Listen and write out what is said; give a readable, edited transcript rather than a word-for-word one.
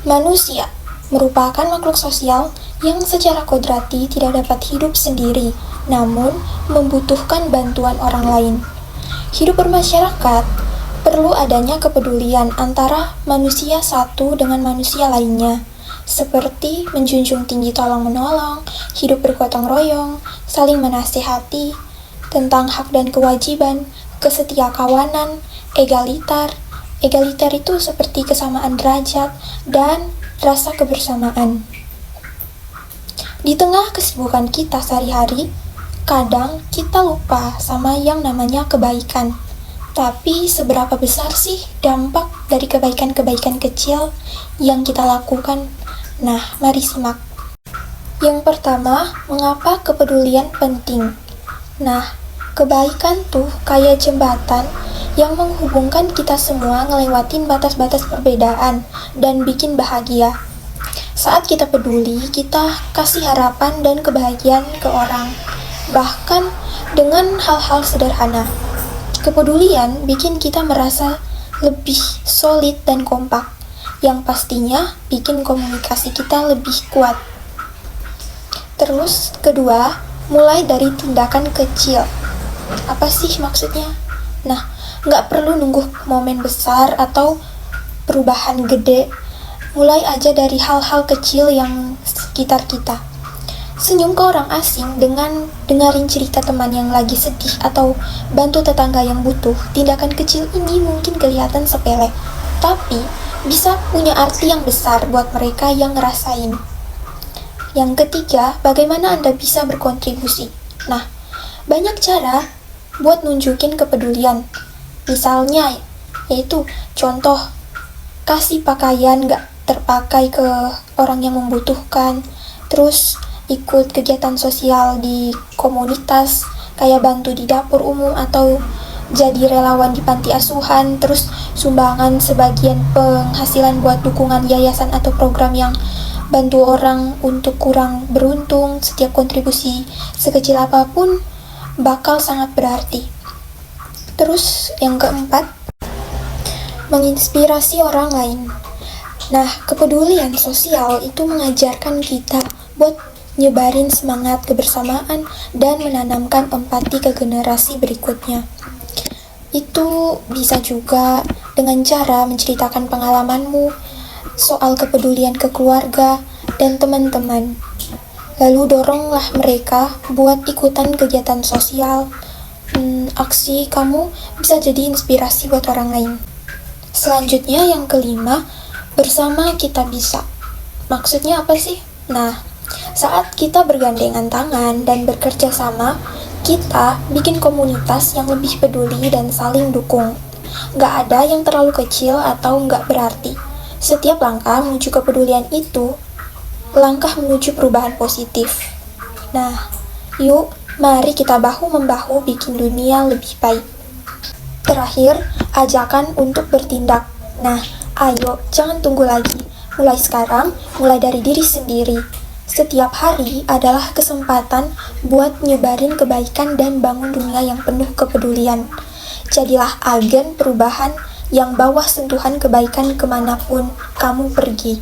Manusia merupakan makhluk sosial yang secara kodrati tidak dapat hidup sendiri, namun membutuhkan bantuan orang lain. Hidup bermasyarakat perlu adanya kepedulian antara manusia satu dengan manusia lainnya, seperti menjunjung tinggi tolong-menolong, hidup bergotong royong, saling menasihati, tentang hak dan kewajiban, kesetiakawanan, egaliter. Egaliter itu seperti kesamaan derajat dan rasa kebersamaan. Di tengah kesibukan kita sehari-hari, kadang kita lupa sama yang namanya kebaikan. Tapi seberapa besar sih dampak dari kebaikan-kebaikan kecil yang kita lakukan? Nah, mari simak. Yang pertama, mengapa kepedulian penting? Nah, kebaikan tuh kayak jembatan yang menghubungkan kita semua ngelewatin batas-batas perbedaan dan bikin bahagia. Saat kita peduli, kita kasih harapan dan kebahagiaan ke orang, bahkan dengan hal-hal sederhana. Kepedulian bikin kita merasa lebih solid dan kompak, yang pastinya bikin komunikasi kita lebih kuat. Terus, kedua, mulai dari tindakan kecil. Apa sih maksudnya? Nah, nggak perlu nunggu momen besar atau perubahan gede. Mulai aja dari hal-hal kecil yang sekitar kita. Senyum ke orang asing dengan dengerin cerita teman yang lagi sedih atau bantu tetangga yang butuh. Tindakan kecil ini mungkin kelihatan sepele, tapi bisa punya arti yang besar buat mereka yang ngerasain. Yang ketiga, bagaimana Anda bisa berkontribusi? Nah, banyak cara buat nunjukin kepedulian. Misalnya, yaitu contoh, kasih pakaian gak terpakai ke orang yang membutuhkan, terus ikut kegiatan sosial di komunitas, kayak bantu di dapur umum atau jadi relawan di panti asuhan, terus sumbangan sebagian penghasilan buat dukungan yayasan atau program yang bantu orang untuk kurang beruntung. Setiap kontribusi sekecil apapun bakal sangat berarti. Terus yang keempat, menginspirasi orang lain. Nah, kepedulian sosial itu mengajarkan kita buat nyebarin semangat kebersamaan dan menanamkan empati ke generasi berikutnya. Itu bisa juga dengan cara menceritakan pengalamanmu soal kepedulian ke keluarga dan teman-teman. Lalu doronglah mereka buat ikutan kegiatan sosial. Aksi kamu bisa jadi inspirasi buat orang lain. Selanjutnya yang kelima, bersama kita bisa. Maksudnya apa sih? Nah, saat kita bergandengan tangan dan bekerja sama, kita bikin komunitas yang lebih peduli dan saling dukung. Gak ada yang terlalu kecil atau gak berarti. Setiap langkah menuju kepedulian itu, langkah menuju perubahan positif. Nah, yuk, mari kita bahu-membahu bikin dunia lebih baik. Terakhir, ajakan untuk bertindak. Nah, ayo, jangan tunggu lagi. Mulai sekarang, mulai dari diri sendiri. Setiap hari adalah kesempatan buat nyebarin kebaikan dan bangun dunia yang penuh kepedulian. Jadilah agen perubahan yang bawa sentuhan kebaikan kemanapun kamu pergi.